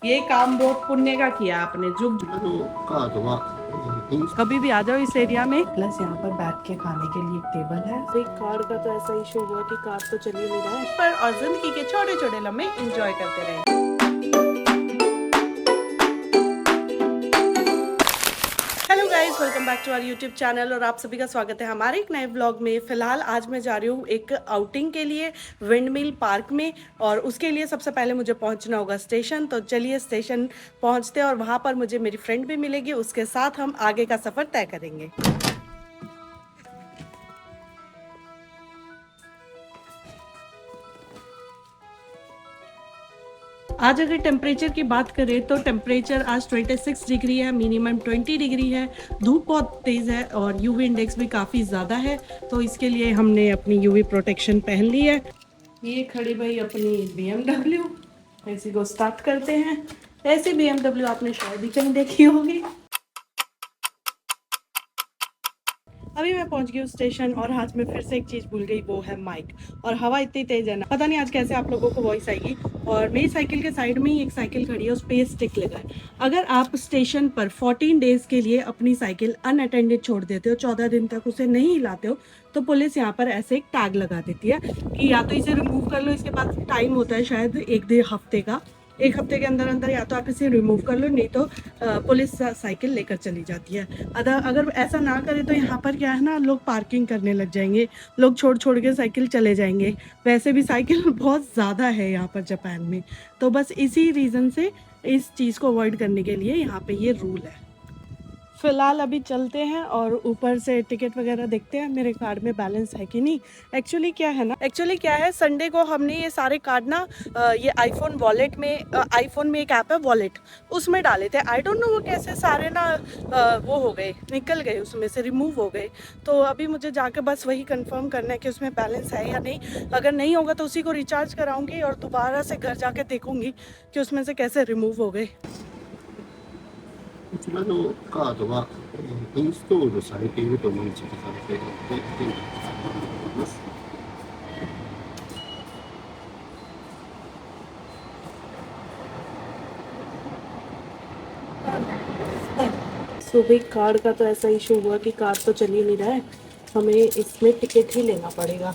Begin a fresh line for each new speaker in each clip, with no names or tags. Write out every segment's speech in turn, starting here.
ये काम बहुत पुण्य का किया आपने। जुग
カードは、
कभी भी आ जाओ इस एरिया में। प्लस यहाँ पर बैठ के खाने के लिए एक टेबल है। भाई कार का तो ऐसा इशू हुआ कि कार तो चल ही नहीं रहा है, पर और जिंदगी के छोटे छोटे लम्हे एंजॉय करते रहे। Hello guys, welcome back to our YouTube channel और आप सभी का स्वागत है हमारे एक नए व्लॉग में। फिलहाल आज मैं जा रही हूँ एक आउटिंग के लिए विंडमिल पार्क में, और उसके लिए सबसे पहले मुझे पहुँचना होगा स्टेशन। तो चलिए स्टेशन पहुँचते हैं और वहाँ पर मुझे मेरी फ्रेंड भी मिलेगी, उसके साथ हम आगे का सफ़र तय करेंगे। आज अगर टेम्परेचर की बात करें तो टेम्परेचर आज 26 डिग्री है, मिनिमम 20 डिग्री है। धूप बहुत तेज़ है और यूवी इंडेक्स भी काफ़ी ज़्यादा है, तो इसके लिए हमने अपनी यूवी प्रोटेक्शन पहन ली है। ये खड़ी भाई अपनी BMW, इसी को स्टार्ट करते हैं। ऐसी BMW आपने शायद ही कहीं देखी होगी। अभी मैं पहुंच गई हूँ स्टेशन और हाथ में फिर से एक चीज़ भूल गई, वो है माइक। और हवा इतनी तेज है ना, पता नहीं आज कैसे आप लोगों को वॉइस आएगी। और मेरी साइकिल के साइड में ही एक साइकिल खड़ी है, उस पर स्टिक लगा है। अगर आप स्टेशन पर 14 डेज के लिए अपनी साइकिल अनअटेंडेड छोड़ देते हो, 14 दिन तक उसे नहीं हिलाते हो, तो पुलिस यहाँ पर ऐसे एक टैग लगा देती है कि या तो इसे रिमूव कर लो। इसके पास टाइम होता है शायद एक हफ्ते के अंदर अंदर, या तो आप इसे रिमूव कर लो, नहीं तो पुलिस साइकिल लेकर चली जाती है। अगर ऐसा ना करे तो यहाँ पर क्या है ना, लोग पार्किंग करने लग जाएंगे, लोग छोड़ छोड़ के साइकिल चले जाएंगे। वैसे भी साइकिल बहुत ज़्यादा है यहाँ पर जापान में, तो बस इसी रीज़न से इस चीज़ को अवॉइड करने के लिए यहाँ पे ये रूल है। फ़िलहाल अभी चलते हैं और ऊपर से टिकट वगैरह देखते हैं मेरे कार्ड में बैलेंस है कि नहीं। एक्चुअली क्या है, संडे को हमने ये सारे कार्ड ना ये आईफोन वॉलेट में, आईफोन में एक ऐप है वॉलेट, उसमें डाले थे। आई डोंट नो वो कैसे सारे ना वो हो गए, निकल गए, उसमें से रिमूव हो गए। तो अभी मुझे जाकर बस वही कंफर्म करना है कि उसमें बैलेंस है या नहीं। अगर नहीं होगा तो उसी को रिचार्ज कराऊंगी और दोबारा से घर जाके देखूंगी कि उसमें से कैसे रिमूव हो गए।
こちらのカードは、インストールされていると認識されているので、現在使っています。
सो भाई कार्ड का तो ऐसा इशू हुआ कि कार्ड तो चल ही नहीं रहा है, हमें इसमें टिकट ही लेना पड़ेगा।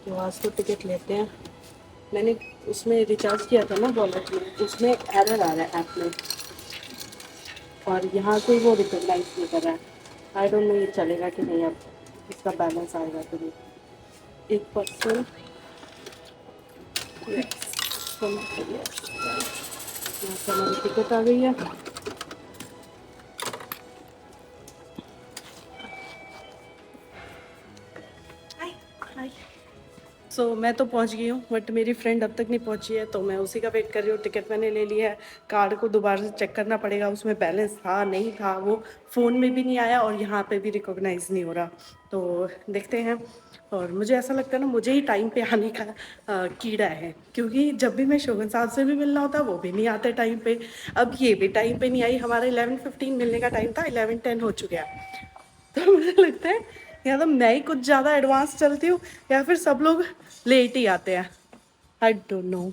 तो आज तो टिकट लेते हैं। मैंने उसमें रिचार्ज किया था ना वॉलेट में, उसमें एरर आ रहा है ऐप में, और यहाँ से वो रिकॉग्नाइज नहीं कर रहा है। आई डोंट नो ये चलेगा कि नहीं, अब इसका बैलेंस आएगा कि नहीं। 1%। यहाँ से हमारी टिकट आ गई है। सो मैं तो पहुंच गई हूँ, बट मेरी फ्रेंड अब तक नहीं पहुंची है, तो मैं उसी का वेट कर रही हूँ। टिकट मैंने ले लिया है, कार्ड को दोबारा से चेक करना पड़ेगा, उसमें बैलेंस था नहीं था, वो फ़ोन में भी नहीं आया और यहाँ पे भी रिकॉग्नाइज़ नहीं हो रहा। तो देखते हैं। और मुझे ऐसा लगता है ना, मुझे ही टाइम पे आने का कीड़ा है, क्योंकि जब भी मैं शोभन साहब से भी मिलना होता है वो भी नहीं आते टाइम पे। अब ये भी टाइम पे नहीं आई। हमारा 11:15 मिलने का टाइम था, 11:10 हो चुका है। तो मुझे लगता है या तो मैं ही कुछ ज़्यादा एडवांस चलती हूँ, या फिर सब लोग लेट ही आते हैं। I don't know.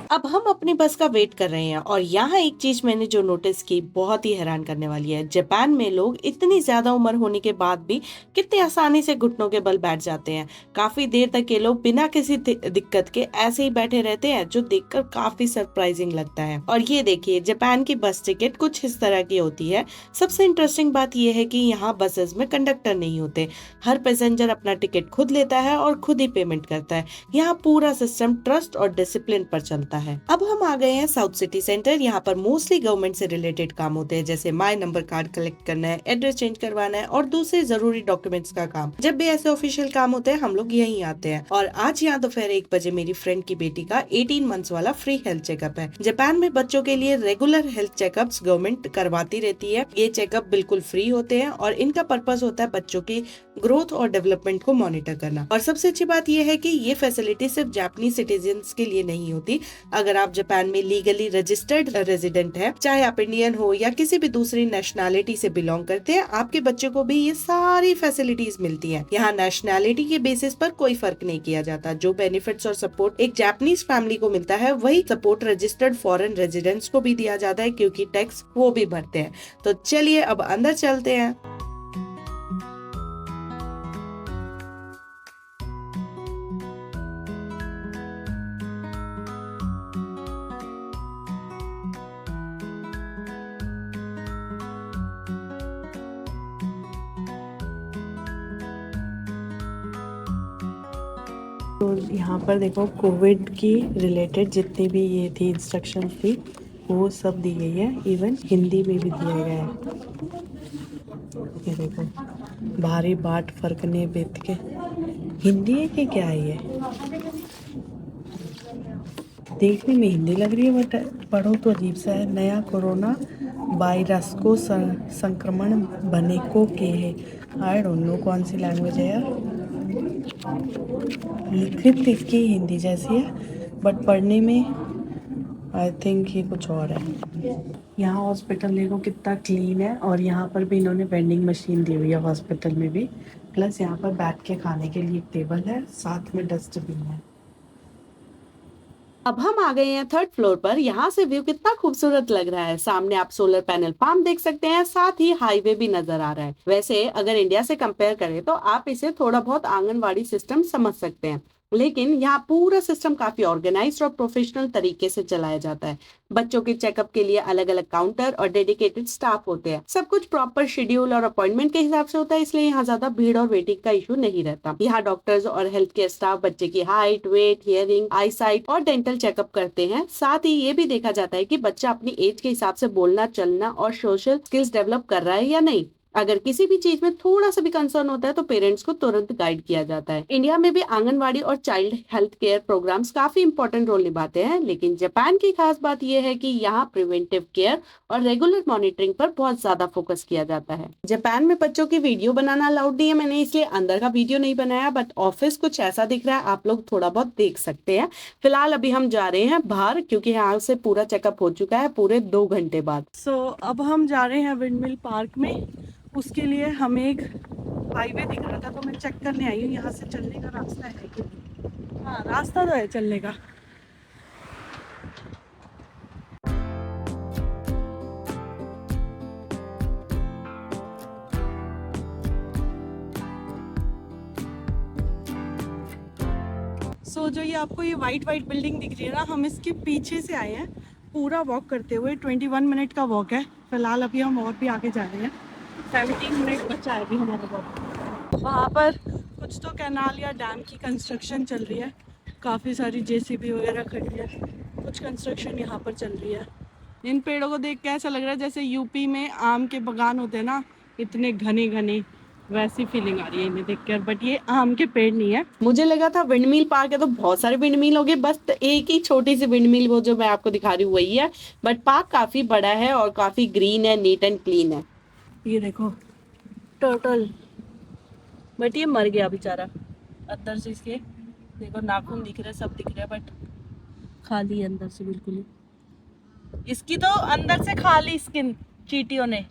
अब हम अपनी बस का वेट कर रहे हैं, और यहाँ एक चीज मैंने जो नोटिस की, बहुत ही हैरान करने वाली है। जापान में लोग इतनी ज्यादा उम्र होने के बाद भी कितने आसानी से घुटनों के बल बैठ जाते हैं। काफी देर तक ये लोग बिना किसी दिक्कत के ऐसे ही बैठे रहते हैं, जो देखकर काफी सरप्राइजिंग लगता है। और ये देखिए, जापान की बस टिकट कुछ इस तरह की होती है। सबसे इंटरेस्टिंग बात यह है कि यहाँ बसेस में कंडक्टर नहीं होते, हर पैसेंजर अपना टिकट खुद लेता है और खुद ही पेमेंट करता है। यहाँ पूरा सिस्टम ट्रस्ट और डिसिप्लिन पर चलता है। अब हम आ गए हैं साउथ सिटी सेंटर। यहाँ पर मोस्टली गवर्नमेंट से रिलेटेड काम होते हैं, जैसे माई नंबर कार्ड कलेक्ट करना है, एड्रेस चेंज करवाना है और दूसरे जरूरी डॉक्यूमेंट्स का काम। जब भी ऐसे ऑफिशियल काम होते हैं हम लोग यहीं आते हैं। और आज यहाँ दोपहर 1 बजे मेरी फ्रेंड की बेटी का 18 मंथ्स वाला फ्री हेल्थ चेकअप है। जापान में बच्चों के लिए रेगुलर हेल्थ चेकअप्स गवर्नमेंट करवाती रहती है। ये चेकअप बिल्कुल फ्री होते हैं और इनका पर्पस होता है बच्चों की ग्रोथ और डेवलपमेंट को मॉनिटर करना। और सबसे अच्छी बात यह है कि ये फैसिलिटी सिर्फ जापानी सिटीजन्स के लिए नहीं होती। अगर आप जापान में लीगली रजिस्टर्ड रेजिडेंट है, चाहे आप इंडियन हो या किसी भी दूसरी नेशनैलिटी से बिलोंग करते हैं, आपके बच्चों को भी ये सारी फैसिलिटीज मिलती हैं। यहाँ नेशनैलिटी के बेसिस पर कोई फर्क नहीं किया जाता। जो बेनिफिट्स और सपोर्ट एक जापानीज फैमिली को मिलता है वही सपोर्ट रजिस्टर्ड फॉरेन रेजिडेंट्स को भी दिया जाता है, क्योंकि टैक्स वो भी भरते हैं। तो चलिए अब अंदर चलते हैं। तो यहाँ पर देखो कोविड की रिलेटेड जितनी भी ये थी इंस्ट्रक्शन थी वो सब दी गई है। इवन हिंदी में भी दिया गया है। ये देखो, भारी बाट फरकने बेत के, हिंदी है कि क्या है ये? देखने में हिंदी लग रही है बट पढ़ो तो अजीब सा है। नया कोरोना वायरस को संक्रमण बने को के है। आई डोंट नो कौन सी लैंग्वेज है यार। लिखित इसकी हिंदी जैसी है बट पढ़ने में आई थिंक ये कुछ और है। यहाँ हॉस्पिटल देखो कितना क्लीन है और यहाँ पर भी इन्होंने वेंडिंग मशीन दी हुई है हॉस्पिटल में भी। प्लस यहाँ पर बैठ के खाने के लिए एक टेबल है, साथ में डस्टबिन है। अब हम आ गए हैं 3rd फ्लोर पर। यहाँ से व्यू कितना खूबसूरत लग रहा है। सामने आप सोलर पैनल फार्म देख सकते हैं, साथ ही हाईवे भी नजर आ रहा है। वैसे अगर इंडिया से कंपेयर करें तो आप इसे थोड़ा बहुत आंगनवाड़ी सिस्टम समझ सकते हैं, लेकिन यहाँ पूरा सिस्टम काफी ऑर्गेनाइज्ड और प्रोफेशनल तरीके से चलाया जाता है। बच्चों के चेकअप के लिए अलग अलग काउंटर और डेडिकेटेड स्टाफ होते हैं। सब कुछ प्रॉपर शेड्यूल और अपॉइंटमेंट के हिसाब से होता है, इसलिए यहाँ ज्यादा भीड़ और वेटिंग का इशू नहीं रहता। यहाँ डॉक्टर्स और हेल्थ केयर स्टाफ बच्चे की हाइट, वेट, हियरिंग, आई साइट और डेंटल चेकअप करते हैं। साथ ही ये भी देखा जाता है कि बच्चा अपनी एज के हिसाब से बोलना, चलना और सोशल स्किल्स डेवलप कर रहा है या नहीं। अगर किसी भी चीज में थोड़ा सा भी कंसर्न होता है तो पेरेंट्स को तुरंत गाइड किया जाता है। इंडिया में भी आंगनवाड़ी और चाइल्ड हेल्थ केयर प्रोग्राम्स काफी इंपॉर्टेंट रोल निभाते हैं, लेकिन जापान की खास बात यह है कि यहाँ प्रिवेंटिव केयर और रेगुलर मॉनिटरिंग पर बहुत ज्यादा फोकस किया जाता है। जापान में बच्चों की वीडियो बनाना अलाउड नहीं है, मैंने इसलिए अंदर का वीडियो नहीं बनाया, बट ऑफिस कुछ ऐसा दिख रहा है, आप लोग थोड़ा बहुत देख सकते हैं। फिलहाल अभी हम जा रहे हैं बाहर, क्योंकि यहाँ से पूरा चेकअप हो चुका है पूरे 2 घंटे बाद। सो अब हम जा रहे हैं विंडमिल पार्क में। उसके लिए हमें एक हाईवे दिख रहा था तो मैं चेक करने आई हूँ यहाँ से चलने का रास्ता है कि नहीं। हाँ, रास्ता तो है चलने का। जो ये आपको ये वाइट बिल्डिंग दिख रही है ना, हम इसके पीछे से आए हैं पूरा वॉक करते हुए। 21 मिनट का वॉक है। फिलहाल अभी हम और भी आगे जा रहे हैं। 17 मिनट बचा है अभी हमारा वॉक। वहाँ पर कुछ तो कैनाल या डैम की कंस्ट्रक्शन चल रही है। काफ़ी सारी जेसीबी वगैरह खड़ी है। कुछ कंस्ट्रक्शन यहाँ पर चल रही है। इन पेड़ों को देख के ऐसा लग रहा है जैसे यूपी में आम के बागान होते हैं ना, इतने घने घने, वैसी फीलिंग आ रही है इन्हें देखकर। बट ये आम के पेड़ नहीं है। मुझे लगा था विंडमिल पार्क है तो बहुत सारे विंडमिल हो गए, बस एक ही छोटी सी विंडमिल वो जो मैं आपको दिखा रही हूँ वही है। बट पार्क काफी बड़ा है और काफी ग्रीन है, नीट एंड क्लीन है। ये देखो टर्टल, बट ये मर गया बेचारा। अंदर से इसके देखो नाखून दिख रहे, सब दिख रहे, बट खाली अंदर से बिल्कुल ही। इसकी तो अंदर से खाली स्किन चींटियों ने।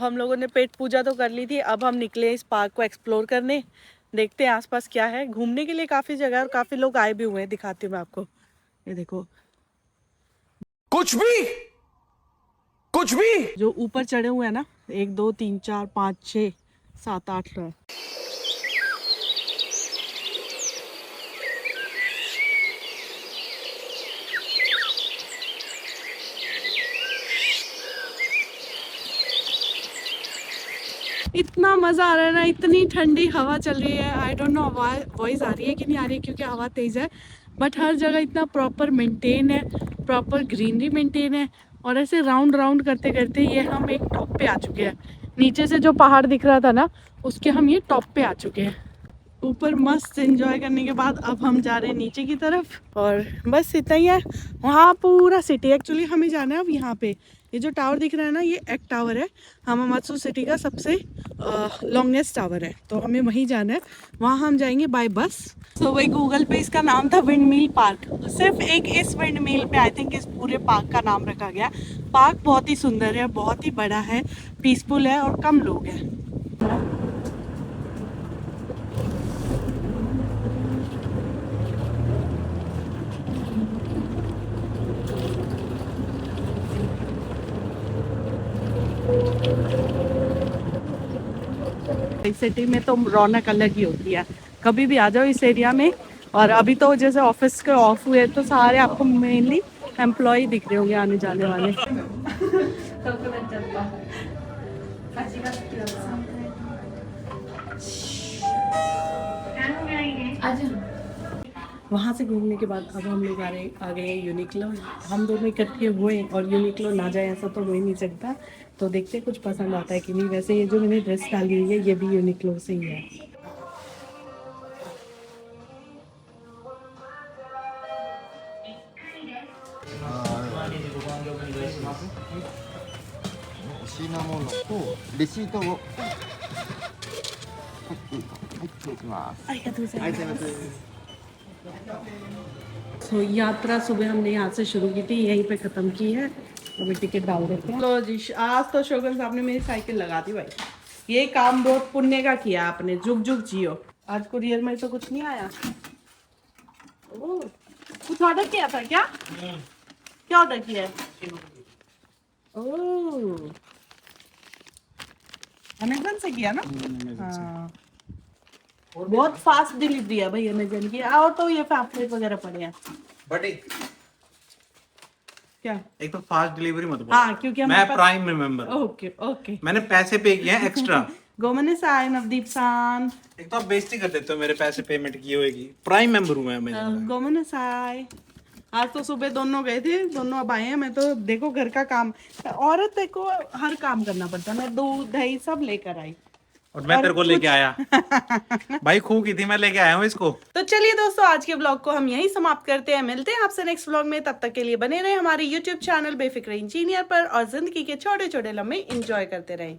हम लोगों ने पेट पूजा तो कर ली थी। अब हम निकले इस पार्क को एक्सप्लोर करने। देखते हैं आसपास क्या है। घूमने के लिए काफी जगह है और काफी लोग आए भी हुए हैं। दिखाती हूँ मैं आपको, ये देखो
कुछ भी
जो ऊपर चढ़े हुए हैं ना, 1 2 3 4 5 6 7 8 लोग। इतना मजा आ रहा है ना, इतनी ठंडी हवा चल रही है। आई डोंट नो वॉइस आ रही है कि नहीं आ रही है क्योंकि हवा तेज है, बट हर जगह इतना प्रॉपर मेंटेन है, प्रॉपर ग्रीनरी मेंटेन है। और ऐसे राउंड राउंड करते करते ये हम एक टॉप पे आ चुके हैं। नीचे से जो पहाड़ दिख रहा था ना, उसके हम ये टॉप पे आ चुके हैं। ऊपर मस्त एंजॉय करने के बाद अब हम जा रहे हैं नीचे की तरफ, और बस इतना ही है। वहाँ पूरा सिटी, एक्चुअली हमें जाना है अब यहाँ पे। ये जो टावर दिख रहा है ना, ये एक टावर है, हमामात्सु सिटी का सबसे लॉन्गेस्ट टावर है, तो हमें वहीं जाना है। वहाँ हम जाएंगे बाय बस। तो वही गूगल पे इसका नाम था विंडमिल पार्क। सिर्फ एक इस विंडमिल पे आई थिंक इस पूरे पार्क का नाम रखा गया। पार्क बहुत ही सुंदर है, बहुत ही बड़ा है, पीसफुल है और कम लोग हैं। इस सिटी में तो रौनक अलग ही होती है, कभी भी आ जाओ इस एरिया में। और अभी तो जैसे ऑफिस के ऑफ हुए तो सारे आपको मेनली एम्प्लॉय दिख रहे होंगे आने जाने वाले। वहाँ से घूमने के बाद अब हम लोग आ गए यूनिक्लो। हम दोनों इकट्ठे हुए और यूनिक्लो ना जाए ऐसा तो हो ही नहीं सकता। तो देखते हैं कुछ पसंद आता है कि नहीं। वैसे ये जो मैंने ड्रेस डाली हुई है ये भी यूनिक्लो से ही है। तो यात्रा सुबह हमने यहाँ से शुरू की थी, यहीं पे खत्म की है। अभी टिकट डाल देते हैं। लो जी, आज तो शोगन साहब ने मेरी साइकिल लगा दी भाई। ये काम बहुत पुण्य का किया आपने, जुग जुग जियो। आज कुरियर में तो कुछ नहीं आया। ओह, कुछ ऑर्डर किया था क्या? क्या ऑर्डर किया है? ओह, अमेज़न से किया ना? हाँ, बहुत फास्ट डिलीवरी है भाई अमेज़न की। और तो ये पैम्फलेट वगैरह पड़े हैं।
बट
क्या?
एक तो फास्ट डिलीवरी मत बोलो।
हाँ, क्योंकि
मैं प्राइम मेंबर।
Okay okay.
मैंने पैसे पे किए हैं एक्स्ट्रा।
गोमने साय नवदीप सान।
एक तो आप बेइज्जती कर देते हो मेरे पैसे पेमेंट किए होगी। प्राइम मेंबर हूँ मैं अमेज़न का।
गोमने साय। आज तो सुबह दोनों गए थे, दोनों अब आए हैं। मैं तो देखो घर का काम, औरत देखो हर काम करना पड़ता है। मैं दूध दही सब लेकर आई
और मैं तेरे को लेके आया। भाई खूब की थी, मैं लेके आया हूँ इसको।
तो चलिए दोस्तों, आज के ब्लॉग को हम यहीं समाप्त करते हैं। मिलते हैं आपसे नेक्स्ट ब्लॉग में। तब तक के लिए बने रहे हमारे YouTube चैनल बेफिक्र इंजीनियर पर और जिंदगी के छोटे छोटे लम्हे एंजॉय करते रहें।